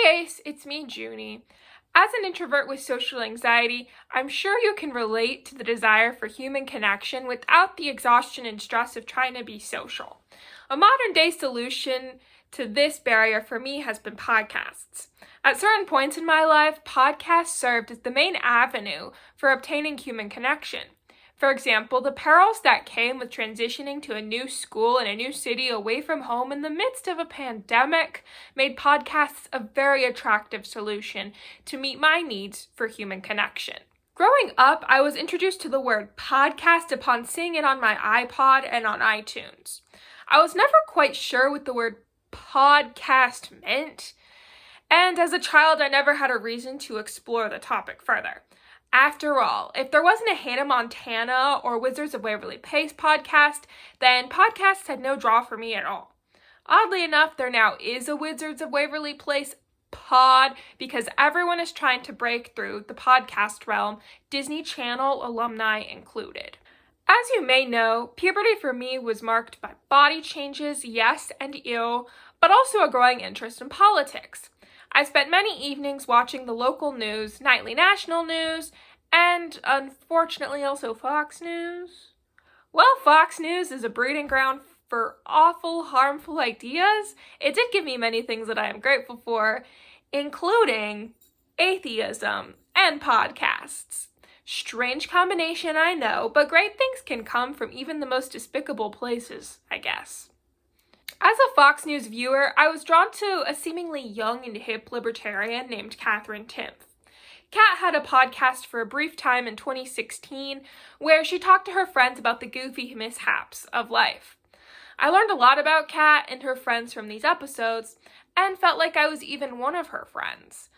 Hey Ace, it's me, Junie. As an introvert with social anxiety, I'm sure you can relate to the desire for human connection without the exhaustion and stress of trying to be social. A modern day solution to this barrier for me has been podcasts. At certain points in my life, podcasts served as the main avenue for obtaining human connection. For example, the perils that came with transitioning to a new school in a new city away from home in the midst of a pandemic made podcasts a very attractive solution to meet my needs for human connection. Growing up, I was introduced to the word podcast upon seeing it on my iPod and on iTunes. I was never quite sure what the word podcast meant, and as a child, I never had a reason to explore the topic further. After all, if there wasn't a Hannah Montana or Wizards of Waverly Place podcast, then podcasts had no draw for me at all. Oddly enough, there now is a Wizards of Waverly Place pod because everyone is trying to break through the podcast realm, Disney Channel alumni included. As you may know, puberty for me was marked by body changes, yes and ew, but also a growing interest in politics. I spent many evenings watching the local news, nightly national news, and unfortunately also Fox News. Well, Fox News is a breeding ground for awful, harmful ideas. It did give me many things that I am grateful for, including atheism and podcasts. Strange combination, I know, but great things can come from even the most despicable places, I guess. As a Fox News viewer, I was drawn to a seemingly young and hip libertarian named Catherine Timpf. Kat had a podcast for a brief time in 2016 where she talked to her friends about the goofy mishaps of life. I learned a lot about Kat and her friends from these episodes and felt like I was even one of her friends,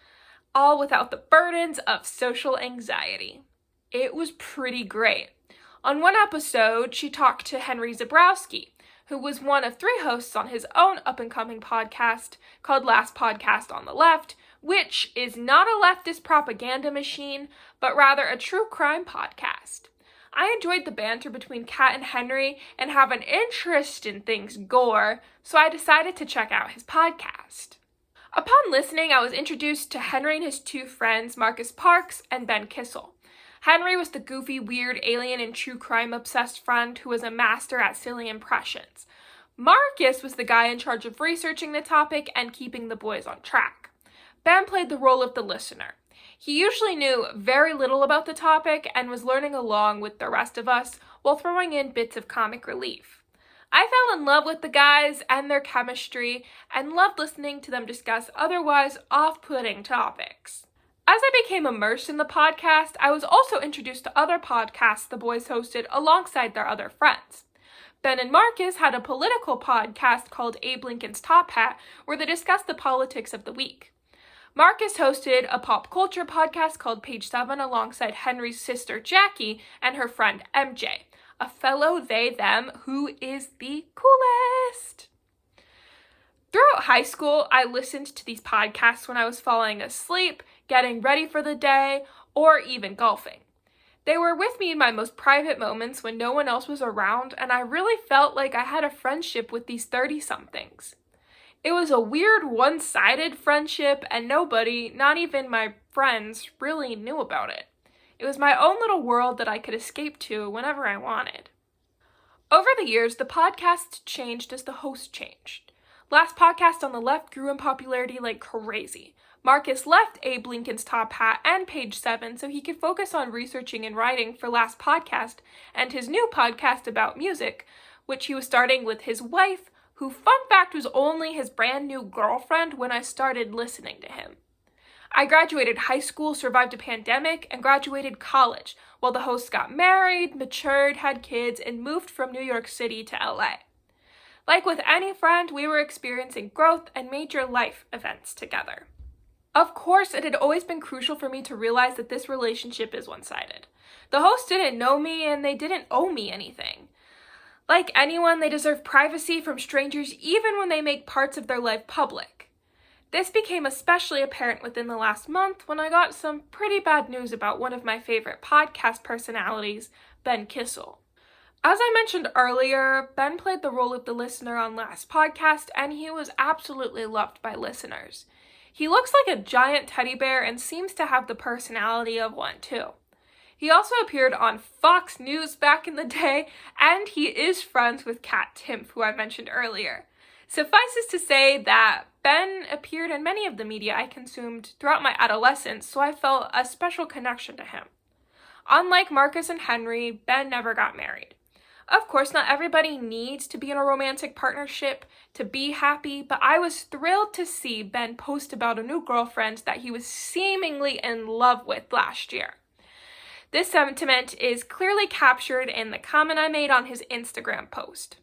all without the burdens of social anxiety. It was pretty great. On one episode, she talked to Henry Zebrowski, who was one of 3 hosts on his own up-and-coming podcast called Last Podcast on the Left, which is not a leftist propaganda machine, but rather a true crime podcast. I enjoyed the banter between Kat and Henry and have an interest in things gore, so I decided to check out his podcast. Upon listening, I was introduced to Henry and his 2 friends, Marcus Parks and Ben Kissel. Henry was the goofy, weird, alien, and true crime-obsessed friend who was a master at silly impressions. Marcus was the guy in charge of researching the topic and keeping the boys on track. Ben played the role of the listener. He usually knew very little about the topic and was learning along with the rest of us while throwing in bits of comic relief. I fell in love with the guys and their chemistry and loved listening to them discuss otherwise off-putting topics. As I became immersed in the podcast, I was also introduced to other podcasts the boys hosted alongside their other friends. Ben and Marcus had a political podcast called Abe Lincoln's Top Hat, where they discussed the politics of the week. Marcus hosted a pop culture podcast called Page 7 alongside Henry's sister Jackie and her friend MJ, a fellow they-them who is the coolest. Throughout high school, I listened to these podcasts when I was falling asleep, getting ready for the day, or even golfing. They were with me in my most private moments when no one else was around, and I really felt like I had a friendship with these 30-somethings. It was a weird, one-sided friendship, and nobody, not even my friends, really knew about it. It was my own little world that I could escape to whenever I wanted. Over the years, the podcast changed as the host changed. Last Podcast on the Left grew in popularity like crazy. Marcus left Abe Lincoln's Top Hat and Page 7 so he could focus on researching and writing for Last Podcast and his new podcast about music, which he was starting with his wife, who, fun fact, was only his brand new girlfriend when I started listening to him. I graduated high school, survived a pandemic, and graduated college, while the hosts got married, matured, had kids, and moved from New York City to LA. Like with any friend, we were experiencing growth and major life events together. Of course, it had always been crucial for me to realize that this relationship is one-sided. The hosts didn't know me and they didn't owe me anything. Like anyone, they deserve privacy from strangers even when they make parts of their life public. This became especially apparent within the last month when I got some pretty bad news about one of my favorite podcast personalities, Ben Kissel. As I mentioned earlier, Ben played the role of the listener on Last Podcast, and he was absolutely loved by listeners. He looks like a giant teddy bear and seems to have the personality of one too. He also appeared on Fox News back in the day, and he is friends with Kat Timpf, who I mentioned earlier. Suffices to say that Ben appeared in many of the media I consumed throughout my adolescence, so I felt a special connection to him. Unlike Marcus and Henry, Ben never got married. Of course, not everybody needs to be in a romantic partnership to be happy, but I was thrilled to see Ben post about a new girlfriend that he was seemingly in love with last year. This sentiment is clearly captured in the comment I made on his Instagram post.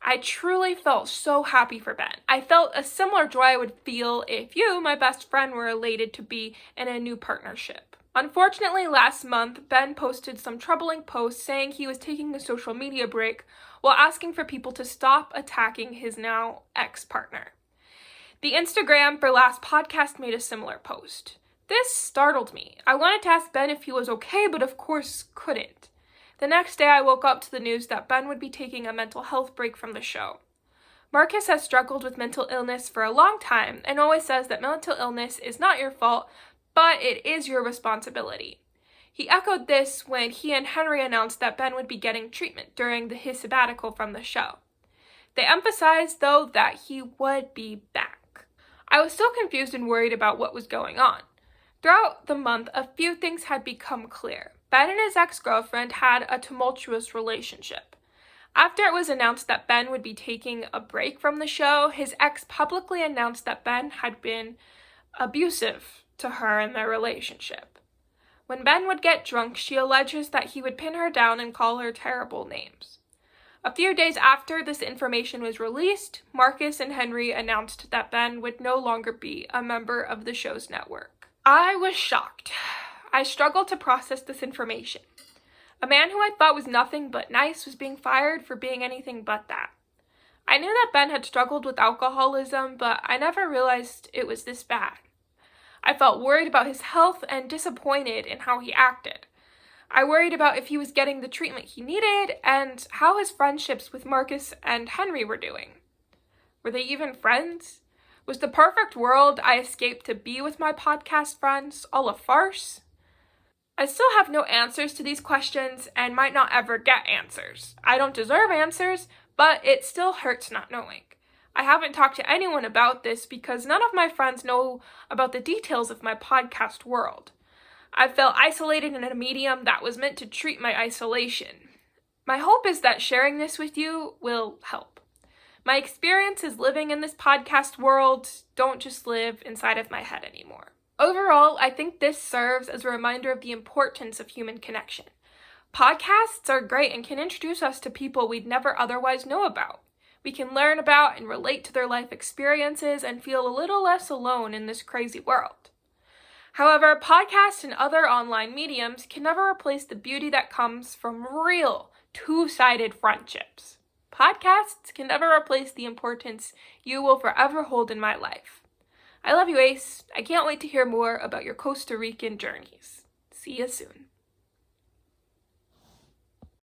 I truly felt so happy for Ben. I felt a similar joy I would feel if you, my best friend, were elated to be in a new partnership. Unfortunately, last month, Ben posted some troubling posts saying he was taking a social media break while asking for people to stop attacking his now ex-partner. The Instagram for Last Podcast made a similar post. This startled me. I wanted to ask Ben if he was okay, but of course couldn't. The next day I woke up to the news that Ben would be taking a mental health break from the show. Marcus has struggled with mental illness for a long time and always says that mental illness is not your fault, but it is your responsibility. He echoed this when he and Henry announced that Ben would be getting treatment during his sabbatical from the show. They emphasized, though, that he would be back. I was still confused and worried about what was going on. Throughout the month, a few things had become clear. Ben and his ex-girlfriend had a tumultuous relationship. After it was announced that Ben would be taking a break from the show, his ex publicly announced that Ben had been abusive to her in their relationship. When Ben would get drunk, she alleges that he would pin her down and call her terrible names. A few days after this information was released, Marcus and Henry announced that Ben would no longer be a member of the show's network. I was shocked. I struggled to process this information. A man who I thought was nothing but nice was being fired for being anything but that. I knew that Ben had struggled with alcoholism, but I never realized it was this bad. I felt worried about his health and disappointed in how he acted. I worried about if he was getting the treatment he needed and how his friendships with Marcus and Henry were doing. Were they even friends? Was the perfect world I escaped to be with my podcast friends all a farce? I still have no answers to these questions and might not ever get answers. I don't deserve answers, but it still hurts not knowing. I haven't talked to anyone about this because none of my friends know about the details of my podcast world. I felt isolated in a medium that was meant to treat my isolation. My hope is that sharing this with you will help. My experiences living in this podcast world don't just live inside of my head anymore. Overall, I think this serves as a reminder of the importance of human connection. Podcasts are great and can introduce us to people we'd never otherwise know about. We can learn about and relate to their life experiences and feel a little less alone in this crazy world. However, podcasts and other online mediums can never replace the beauty that comes from real, two-sided friendships. Podcasts can never replace the importance you will forever hold in my life. I love you, Ace. I can't wait to hear more about your Costa Rican journeys. See you soon.